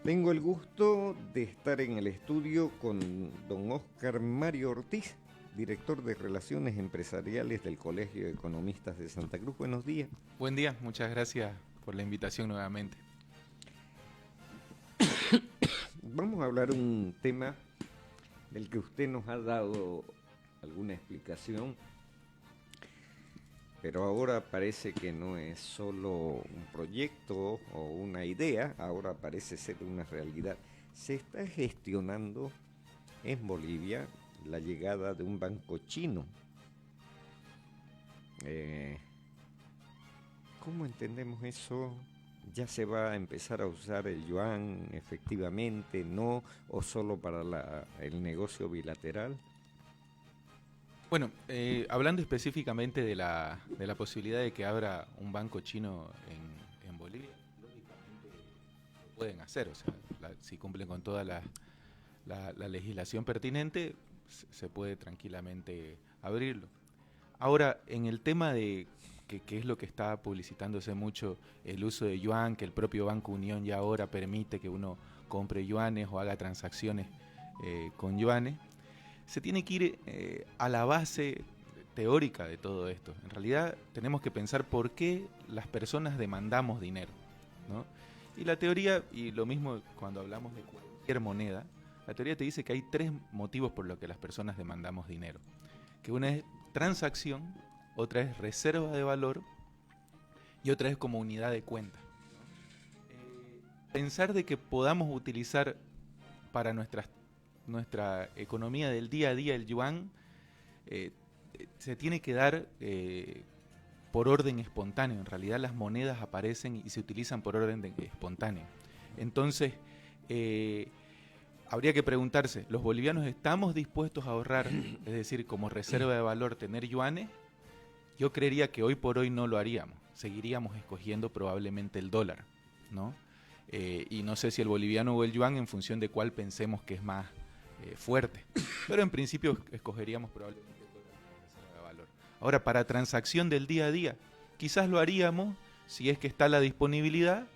Tengo el gusto de estar en el estudio con don Óscar Mario Ortiz, director de Relaciones Empresariales del Colegio de Economistas de Santa Cruz. Buenos días. Buen día, muchas gracias por la invitación nuevamente. Vamos a hablar un tema del que usted nos ha dado alguna explicación, pero ahora parece que no es solo un proyecto o una idea, ahora parece ser una realidad. Se está gestionando en Bolivia la llegada de un banco chino. ¿Cómo entendemos eso? ¿Ya se va a empezar a usar el yuan efectivamente, no? ¿O solo para el negocio bilateral? Bueno, hablando específicamente de la posibilidad de que abra un banco chino en Bolivia, lógicamente lo pueden hacer, o sea, si cumplen con toda la legislación pertinente, se puede tranquilamente abrirlo. Ahora, en el tema de que es lo que está publicitándose mucho, el uso de yuan, que el propio Banco Unión ya ahora permite que uno compre yuanes o haga transacciones con yuanes, se tiene que ir a la base teórica de todo esto. En realidad tenemos que pensar por qué las personas demandamos dinero, ¿no? Y la teoría, y lo mismo cuando hablamos de cualquier moneda, la teoría te dice que hay tres motivos por los que las personas demandamos dinero. Que una es transacción, otra es reserva de valor y otra es como unidad de cuenta. Pensar de que podamos utilizar para nuestra economía del día a día el yuan se tiene que dar por orden espontáneo. En realidad las monedas aparecen y se utilizan por orden espontáneo. Entonces, habría que preguntarse, ¿los bolivianos estamos dispuestos a ahorrar, es decir, como reserva de valor tener yuanes? Yo creería que hoy por hoy no lo haríamos. Seguiríamos escogiendo probablemente el dólar, ¿no? Y no sé si el boliviano o el yuan en función de cuál pensemos que es más fuerte. Pero en principio escogeríamos probablemente el dólar como reserva de valor. Ahora, para transacción del día a día, quizás lo haríamos si es que está la disponibilidad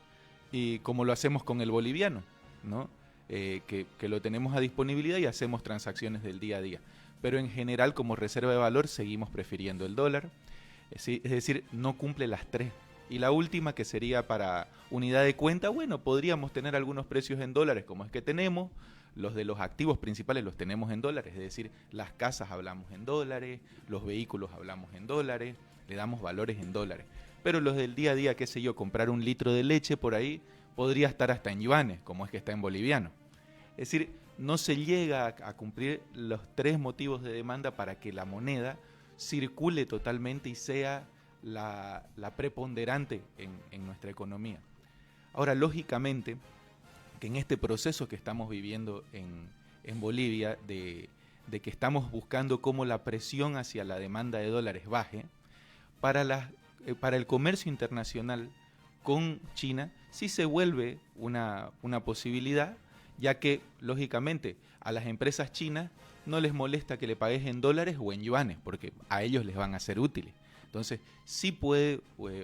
y como lo hacemos con el boliviano, ¿no? Que lo tenemos a disponibilidad y hacemos transacciones del día a día. Pero en general, como reserva de valor, seguimos prefiriendo el dólar. Es decir, no cumple las tres. Y la última, que sería para unidad de cuenta, bueno, podríamos tener algunos precios en dólares, como es que tenemos. Los de los activos principales los tenemos en dólares, es decir, las casas hablamos en dólares, los vehículos hablamos en dólares, le damos valores en dólares. Pero los del día a día, qué sé yo, comprar un litro de leche por ahí, podría estar hasta en yuanes, como es que está en boliviano. Es decir, no se llega a cumplir los tres motivos de demanda para que la moneda circule totalmente y sea la preponderante en nuestra economía. Ahora, lógicamente, que en este proceso que estamos viviendo en Bolivia, de que estamos buscando cómo la presión hacia la demanda de dólares baje, para el comercio internacional con China sí se vuelve una posibilidad, ya que, lógicamente, a las empresas chinas no les molesta que le pagues en dólares o en yuanes, porque a ellos les van a ser útiles. Entonces, sí puede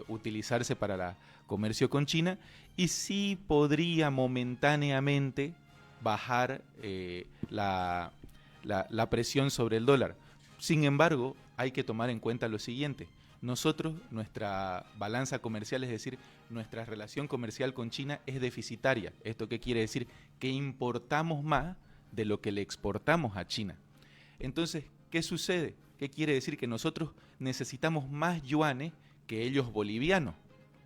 utilizarse para el comercio con China y sí podría momentáneamente bajar la presión sobre el dólar. Sin embargo, hay que tomar en cuenta lo siguiente. Nosotros, nuestra balanza comercial, es decir, nuestra relación comercial con China es deficitaria. ¿Esto qué quiere decir? Que importamos más de lo que le exportamos a China. Entonces, ¿qué sucede? ¿Qué quiere decir? Que nosotros necesitamos más yuanes que ellos bolivianos,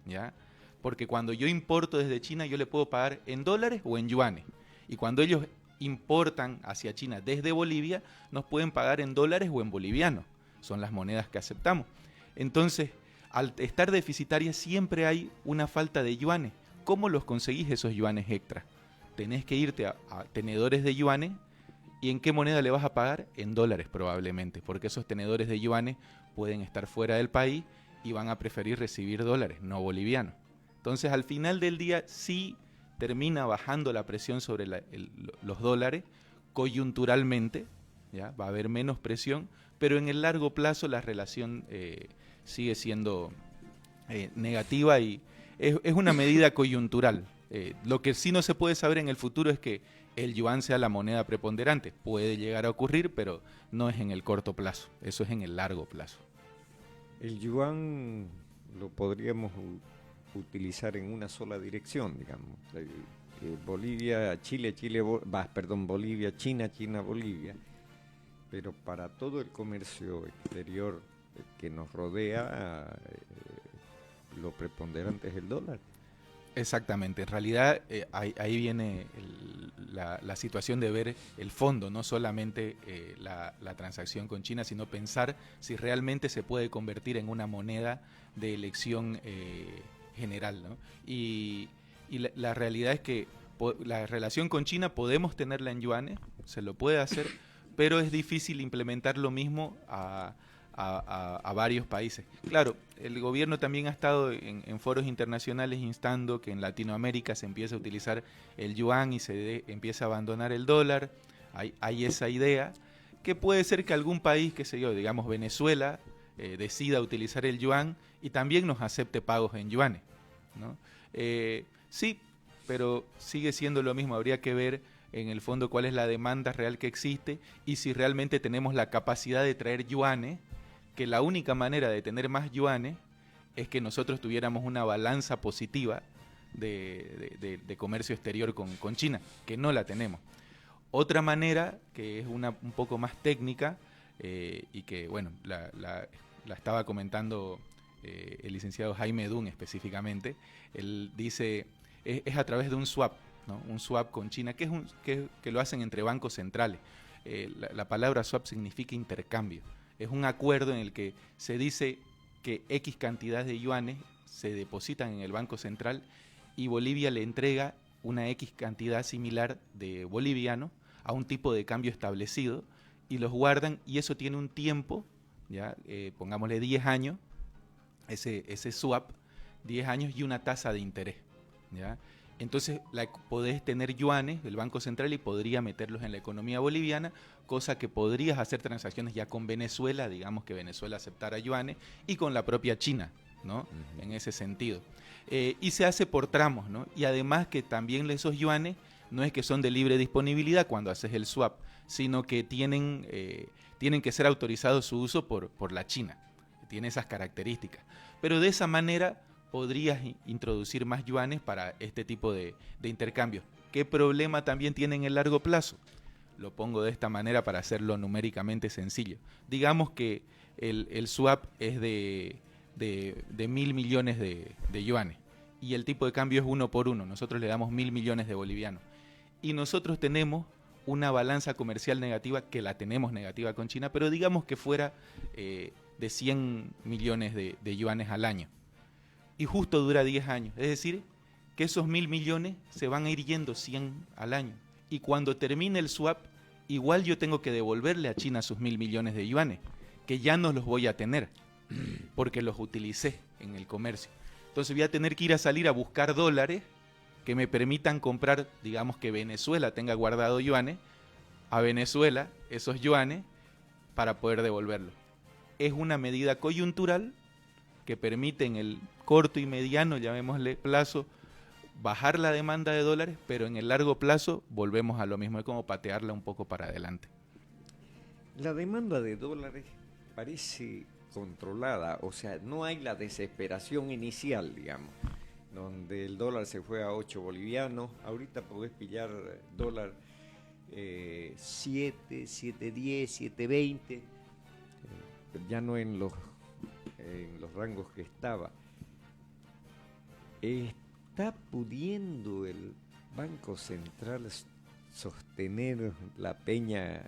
¿ya? Porque cuando yo importo desde China, yo le puedo pagar en dólares o en yuanes. Y cuando ellos importan hacia China desde Bolivia, nos pueden pagar en dólares o en bolivianos. Son las monedas que aceptamos. Entonces, al estar deficitaria siempre hay una falta de yuanes. ¿Cómo los conseguís esos yuanes extra? Tenés que irte a tenedores de yuanes. ¿Y en qué moneda le vas a pagar? En dólares probablemente, porque esos tenedores de yuanes pueden estar fuera del país y van a preferir recibir dólares, no bolivianos. Entonces, al final del día sí termina bajando la presión sobre los dólares coyunturalmente, ¿ya? Va a haber menos presión, pero en el largo plazo la relación sigue siendo negativa y es una medida coyuntural. Lo que sí no se puede saber en el futuro es que el yuan sea la moneda preponderante. Puede llegar a ocurrir, pero no es en el corto plazo, eso es en el largo plazo. El yuan lo podríamos utilizar en una sola dirección, digamos. Bolivia, Chile, Bolivia, China, China, Bolivia. Pero para todo el comercio exterior que nos rodea, lo preponderante es el dólar. Exactamente, en realidad ahí viene la situación de ver el fondo, no solamente la transacción con China, sino pensar si realmente se puede convertir en una moneda de elección general, ¿no? Y la realidad es que la relación con China podemos tenerla en yuanes, se lo puede hacer, pero es difícil implementar lo mismo a varios países. Claro, el gobierno también ha estado en foros internacionales instando que en Latinoamérica se empiece a utilizar el yuan y se empiece a abandonar el dólar. Hay esa idea, que puede ser que algún país, qué sé yo, digamos Venezuela, decida utilizar el yuan y también nos acepte pagos en yuanes, ¿no? Sí, pero sigue siendo lo mismo, habría que ver en el fondo cuál es la demanda real que existe y si realmente tenemos la capacidad de traer yuanes, que la única manera de tener más yuanes es que nosotros tuviéramos una balanza positiva de comercio exterior con China, que no la tenemos. Otra manera, que es un poco más técnica, y que, bueno, la estaba comentando el licenciado Jaime Dunn específicamente, él dice, es a través de un swap, ¿no? Un swap con China, que lo hacen entre bancos centrales. La palabra swap significa intercambio. Es un acuerdo en el que se dice que X cantidad de yuanes se depositan en el Banco Central y Bolivia le entrega una X cantidad similar de boliviano a un tipo de cambio establecido y los guardan, y eso tiene un tiempo, ya pongámosle 10 años, ese swap, 10 años y una tasa de interés, ¿ya? Entonces podés tener yuanes del Banco Central y podría meterlos en la economía boliviana, cosa que podrías hacer transacciones ya con Venezuela, digamos que Venezuela aceptara yuanes, y con la propia China, ¿no? Uh-huh. En ese sentido. Y se hace por tramos, ¿no? Y además que también esos yuanes no es que son de libre disponibilidad cuando haces el swap, sino que tienen que ser autorizados su uso por la China. Tiene esas características. Pero de esa manera podrías introducir más yuanes para este tipo de intercambios. ¿Qué problema también tiene en el largo plazo? Lo pongo de esta manera para hacerlo numéricamente sencillo. Digamos que el swap es de 1.000 millones de yuanes y el tipo de cambio es 1 por 1. Nosotros le damos 1.000 millones de bolivianos. Y nosotros tenemos una balanza comercial negativa, que la tenemos negativa con China, pero digamos que fuera de 100 millones de yuanes al año. Y justo dura 10 años. Es decir, que esos 1.000 millones se van a ir yendo 100 al año. Y cuando termine el swap, igual yo tengo que devolverle a China sus 1.000 millones de yuanes, que ya no los voy a tener, porque los utilicé en el comercio. Entonces voy a tener que ir a salir a buscar dólares que me permitan comprar, digamos que Venezuela tenga guardado yuanes, a Venezuela esos yuanes para poder devolverlos. Es una medida coyuntural que permite en el corto y mediano, llamémosle plazo, bajar la demanda de dólares, pero en el largo plazo volvemos a lo mismo, es como patearla un poco para adelante. La demanda de dólares parece controlada, o sea, no hay la desesperación inicial, digamos, donde el dólar se fue a 8 bolivianos, ahorita podés pillar dólar 7, 7.10, 7.20, ya no en los rangos que estaba. ¿Está pudiendo el Banco Central sostener la peña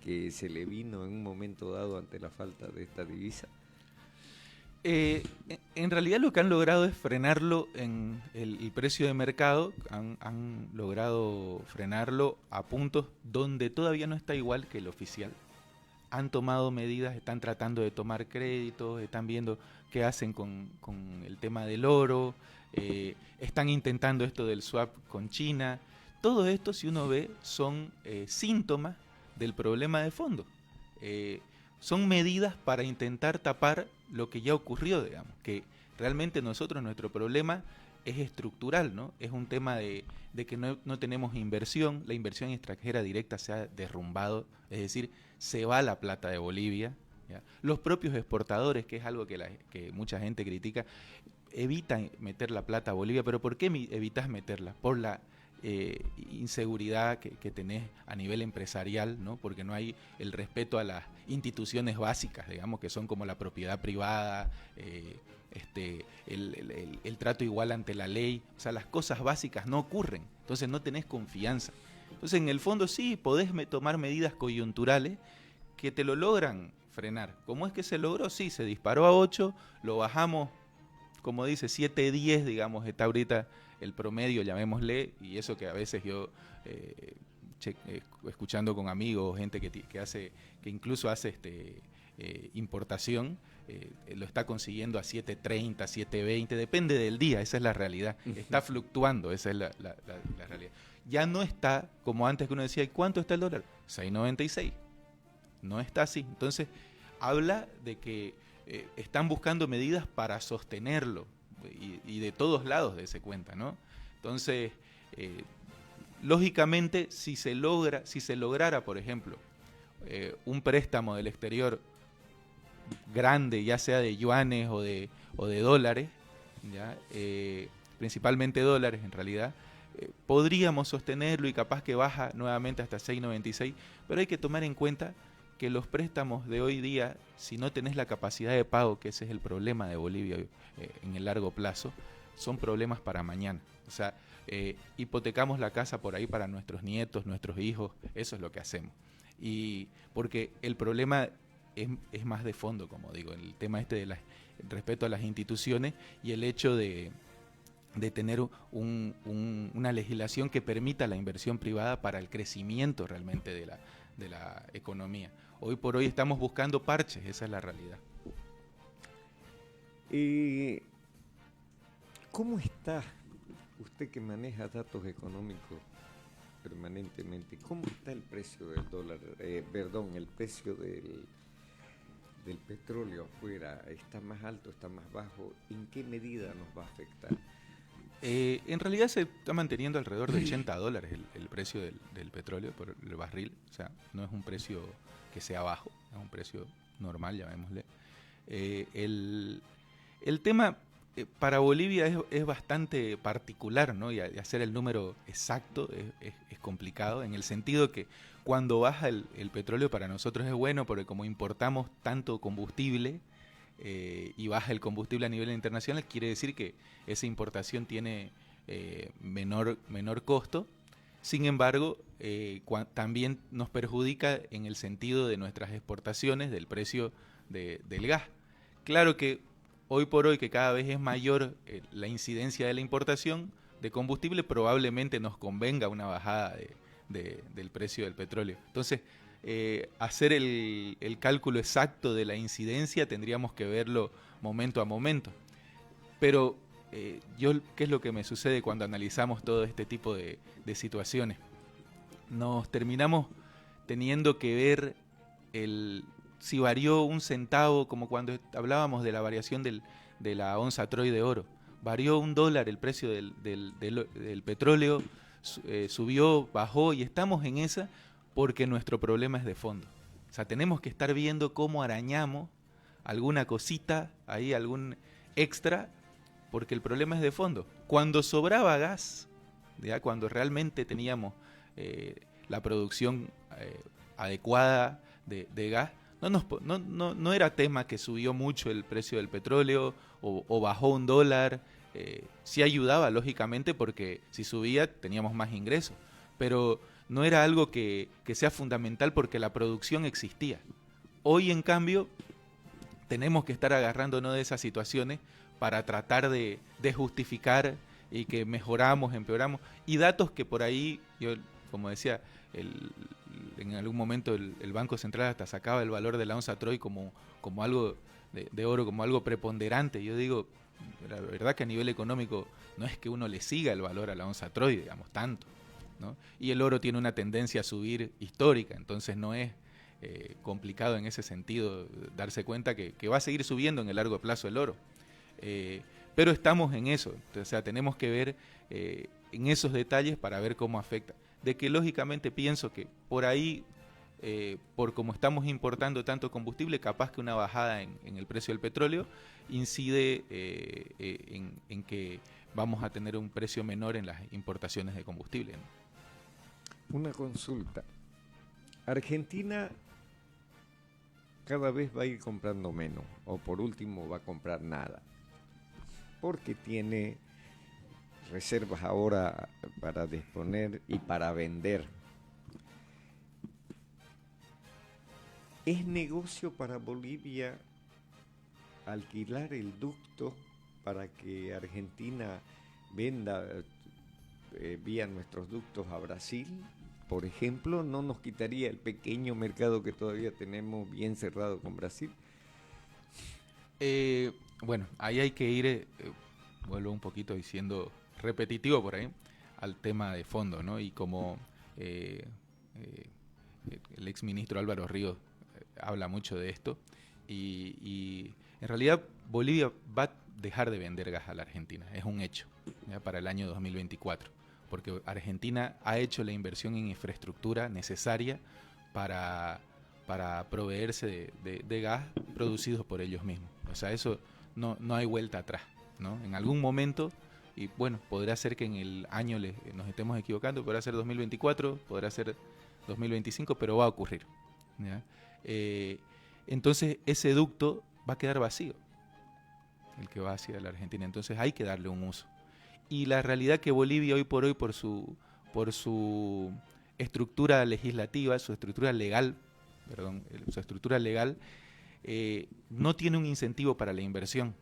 que se le vino en un momento dado ante la falta de esta divisa? En realidad lo que han logrado es frenarlo en el precio de mercado, han logrado frenarlo a puntos donde todavía no está igual que el oficial. Han tomado medidas, están tratando de tomar créditos, están viendo qué hacen con el tema del oro, están intentando esto del swap con China. Todo esto, si uno ve, son síntomas del problema de fondo. Son medidas para intentar tapar lo que ya ocurrió, digamos, que realmente nuestro problema es estructural, ¿no? Es un tema de que no tenemos inversión, la inversión extranjera directa se ha derrumbado, es decir, se va la plata de Bolivia, ¿ya? Los propios exportadores, que es algo que mucha gente critica, evitan meter la plata a Bolivia, pero ¿por qué evitas meterla? Por la inseguridad que tenés a nivel empresarial, ¿no? Porque no hay el respeto a las instituciones básicas, digamos, que son como la propiedad privada, el trato igual ante la ley, o sea, las cosas básicas no ocurren, entonces no tenés confianza. Entonces, en el fondo sí, podés tomar medidas coyunturales que te lo logran frenar. ¿Cómo es que se logró? Sí, se disparó a 8, lo bajamos, como dice, 7, 10, digamos, está ahorita el promedio, llamémosle, y eso que a veces yo, escuchando con amigos, gente que incluso hace importación, lo está consiguiendo a 7.30, 7.20, depende del día, esa es la realidad. Está fluctuando, esa es la realidad. Ya no está como antes, que uno decía, ¿y cuánto está el dólar? 6.96. No está así. Entonces, habla de que están buscando medidas para sostenerlo, y de todos lados de ese cuenta, ¿no? Entonces, lógicamente, si se lograra, por ejemplo, un préstamo del exterior grande, ya sea de yuanes o de dólares, ¿ya? Principalmente dólares en realidad, podríamos sostenerlo y capaz que baja nuevamente hasta 6.96, pero hay que tomar en cuenta que los préstamos de hoy día, si no tenés la capacidad de pago, que ese es el problema de Bolivia en el largo plazo, son problemas para mañana. O sea, hipotecamos la casa por ahí para nuestros nietos, nuestros hijos, eso es lo que hacemos. Y porque el problema es más de fondo, como digo, el tema de respeto a las instituciones y el hecho de tener una legislación que permita la inversión privada para el crecimiento realmente de la economía. Hoy por hoy estamos buscando parches, esa es la realidad. ¿Cómo está usted, que maneja datos económicos permanentemente, cómo está el precio del dólar, el precio del petróleo afuera? ¿Está más alto, está más bajo? ¿En qué medida nos va a afectar? En realidad se está manteniendo alrededor de $80 el precio del petróleo por el barril, o sea, no es un precio que sea bajo, es un precio normal, llamémosle. El tema para Bolivia es bastante particular, ¿no? Y hacer el número exacto es complicado, en el sentido que cuando baja el petróleo para nosotros es bueno, porque como importamos tanto combustible, y baja el combustible a nivel internacional, quiere decir que esa importación tiene menor costo. Sin embargo, también nos perjudica en el sentido de nuestras exportaciones, del precio del gas. Claro que hoy por hoy, que cada vez es mayor la incidencia de la importación de combustible, probablemente nos convenga una bajada del precio del petróleo. Entonces, hacer el cálculo exacto de la incidencia tendríamos que verlo momento a momento. Pero ¿qué es lo que me sucede cuando analizamos todo este tipo de situaciones? Nos terminamos teniendo que ver si varió un centavo, como cuando hablábamos de la variación de la onza Troy de oro. Varió $1 el precio del petróleo, subió, bajó, y estamos en esa porque nuestro problema es de fondo. O sea, tenemos que estar viendo cómo arañamos alguna cosita, ahí algún extra, porque el problema es de fondo. Cuando sobraba gas, ¿ya? Cuando realmente teníamos la producción adecuada de gas, no era tema que subió mucho el precio del petróleo o bajó $1. Sí ayudaba, lógicamente, porque si subía teníamos más ingresos, pero no era algo que sea fundamental porque la producción existía. Hoy, en cambio, tenemos que estar agarrándonos de esas situaciones para tratar de justificar y que mejoramos, empeoramos. Y datos que por ahí, yo como decía, en algún momento el Banco Central hasta sacaba el valor de la onza Troy como algo de oro, como algo preponderante. Yo digo, la verdad que a nivel económico no es que uno le siga el valor a la onza Troy, digamos, tanto, ¿no? Y el oro tiene una tendencia a subir histórica, entonces no es complicado en ese sentido darse cuenta que va a seguir subiendo en el largo plazo el oro. Pero estamos en eso, o sea, tenemos que ver en esos detalles para ver cómo afecta. De que lógicamente pienso que por ahí, por como estamos importando tanto combustible, capaz que una bajada en el precio del petróleo incide en que vamos a tener un precio menor en las importaciones de combustible, ¿no? Una consulta. Argentina cada vez va a ir comprando menos, o por último va a comprar nada, porque tiene reservas ahora para disponer y para vender. ¿Es negocio para Bolivia alquilar el ducto para que Argentina venda vía nuestros ductos a Brasil? Por ejemplo, ¿no nos quitaría el pequeño mercado que todavía tenemos bien cerrado con Brasil? Bueno, ahí hay que ir, vuelvo un poquito diciendo repetitivo por ahí, al tema de fondo, ¿no? Y como el exministro Álvaro Ríos habla mucho de esto, y en realidad Bolivia va a dejar de vender gas a la Argentina, es un hecho, ¿ya? Para el año 2024, porque Argentina ha hecho la inversión en infraestructura necesaria para proveerse de gas producido por ellos mismos. O sea, eso no hay vuelta atrás, ¿no? En algún momento, y bueno, podrá ser que en el año nos estemos equivocando, podrá ser 2024, podrá ser 2025, pero va a ocurrir, ¿ya? Entonces ese ducto va a quedar vacío, el que va hacia la Argentina. Entonces hay que darle un uso. Y la realidad que Bolivia hoy por hoy, por su estructura legislativa, su estructura legal, no tiene un incentivo para la inversión.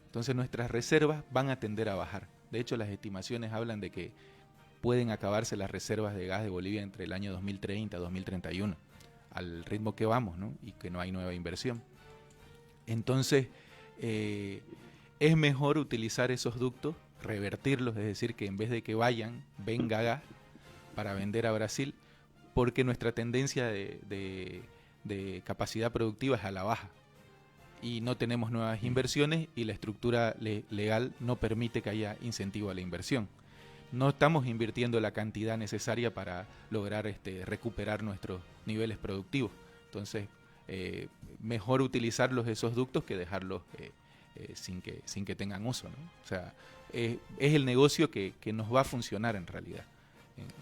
Entonces nuestras reservas van a tender a bajar. De hecho, las estimaciones hablan de que pueden acabarse las reservas de gas de Bolivia entre el año 2030 y 2031, al ritmo que vamos, ¿no? Y que no hay nueva inversión. Entonces, es mejor utilizar esos ductos, revertirlos, es decir, que en vez de que venga gas para vender a Brasil, porque nuestra tendencia de capacidad productiva es a la baja y no tenemos nuevas inversiones y la estructura legal no permite que haya incentivo a la inversión. No estamos invirtiendo la cantidad necesaria para lograr recuperar nuestros niveles productivos. Entonces, mejor utilizarlos esos ductos que dejarlos sin que tengan uso, ¿no? O sea, es el negocio que nos va a funcionar en realidad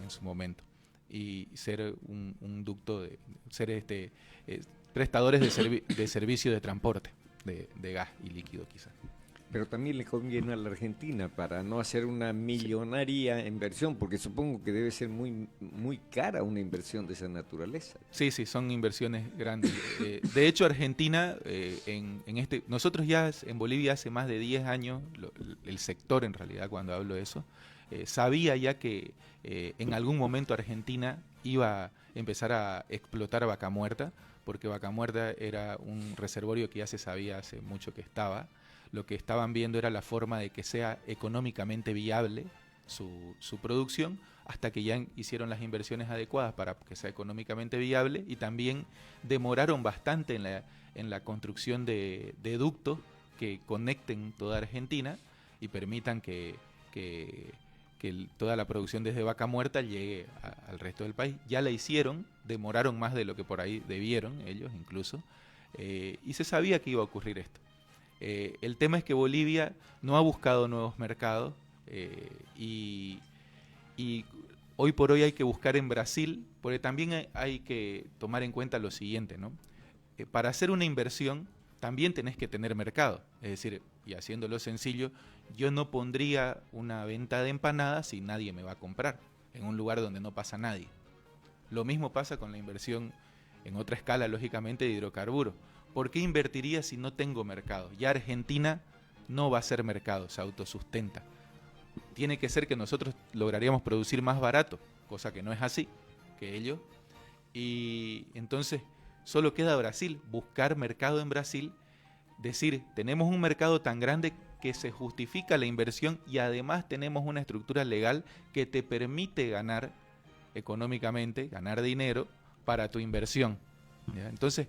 en su momento. Y ser un ducto, ser prestadores de servicio de transporte de gas y líquido quizás. Pero también le conviene a la Argentina para no hacer una millonaria inversión, porque supongo que debe ser muy, muy cara una inversión de esa naturaleza. Sí, son inversiones grandes. De hecho, Argentina, nosotros ya en Bolivia hace más de 10 años, el sector en realidad, cuando hablo de eso, sabía ya que en algún momento Argentina iba a empezar a explotar Vaca Muerta, porque Vaca Muerta era un reservorio que ya se sabía hace mucho que estaba. Lo que estaban viendo era la forma de que sea económicamente viable su producción, hasta que ya hicieron las inversiones adecuadas para que sea económicamente viable, y también demoraron bastante en la construcción de ductos que conecten toda Argentina y permitan que toda la producción desde Vaca Muerta llegue al resto del país. Ya la hicieron, demoraron más de lo que por ahí debieron ellos incluso, y se sabía que iba a ocurrir esto. El tema es que Bolivia no ha buscado nuevos mercados, y hoy por hoy hay que buscar en Brasil, porque también hay que tomar en cuenta lo siguiente, ¿no? Para hacer una inversión también tenés que tener mercado, es decir, y haciéndolo sencillo, yo no pondría una venta de empanadas si nadie me va a comprar, en un lugar donde no pasa nadie. Lo mismo pasa con la inversión en otra escala, lógicamente, de hidrocarburos. ¿Por qué invertiría si no tengo mercado? Ya Argentina no va a ser mercado, se autosustenta. Tiene que ser que nosotros lograríamos producir más barato, cosa que no es así, que ellos. Y entonces solo queda Brasil, buscar mercado en Brasil, decir, tenemos un mercado tan grande que se justifica la inversión y además tenemos una estructura legal que te permite ganar económicamente, ganar dinero para tu inversión, ¿ya? Entonces,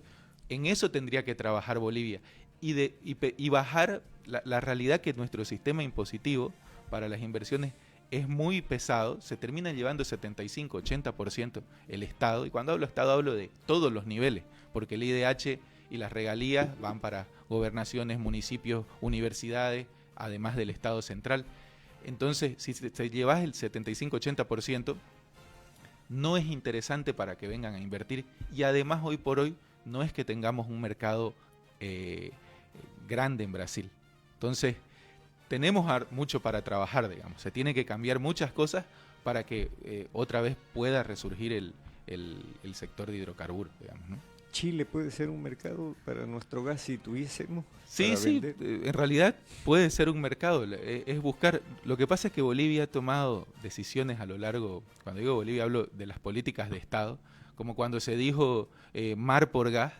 en eso tendría que trabajar Bolivia. y bajar la realidad que nuestro sistema impositivo para las inversiones es muy pesado, se termina llevando 75-80% el Estado, y cuando hablo Estado hablo de todos los niveles, porque el IDH y las regalías van para gobernaciones, municipios, universidades, además del Estado central. Entonces, si te llevas el 75-80%, no es interesante para que vengan a invertir, y además hoy por hoy no es que tengamos un mercado grande en Brasil. Entonces, tenemos mucho para trabajar, digamos. Se tiene que cambiar muchas cosas para que otra vez pueda resurgir el sector de hidrocarburos, digamos, ¿no? ¿Chile puede ser un mercado para nuestro gas si tuviésemos? Sí, en realidad puede ser un mercado, es buscar. Lo que pasa es que Bolivia ha tomado decisiones a lo largo, cuando digo Bolivia hablo de las políticas de Estado, como cuando se dijo mar por gas,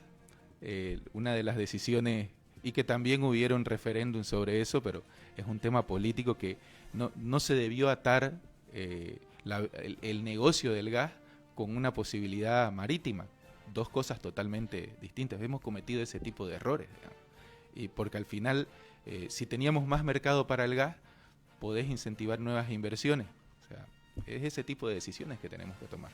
una de las decisiones, y que también hubieron referéndum sobre eso, pero es un tema político que no se debió atar el negocio del gas con una posibilidad marítima. Dos cosas totalmente distintas. Hemos cometido ese tipo de errores, digamos. Y porque al final, si teníamos más mercado para el gas, podés incentivar nuevas inversiones. O sea, es ese tipo de decisiones que tenemos que tomar.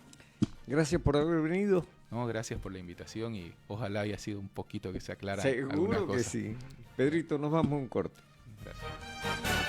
Gracias por haber venido. No, gracias por la invitación y ojalá haya sido un poquito que se aclara alguna cosa. Seguro que sí. Pedrito, nos vamos a un corte. Gracias.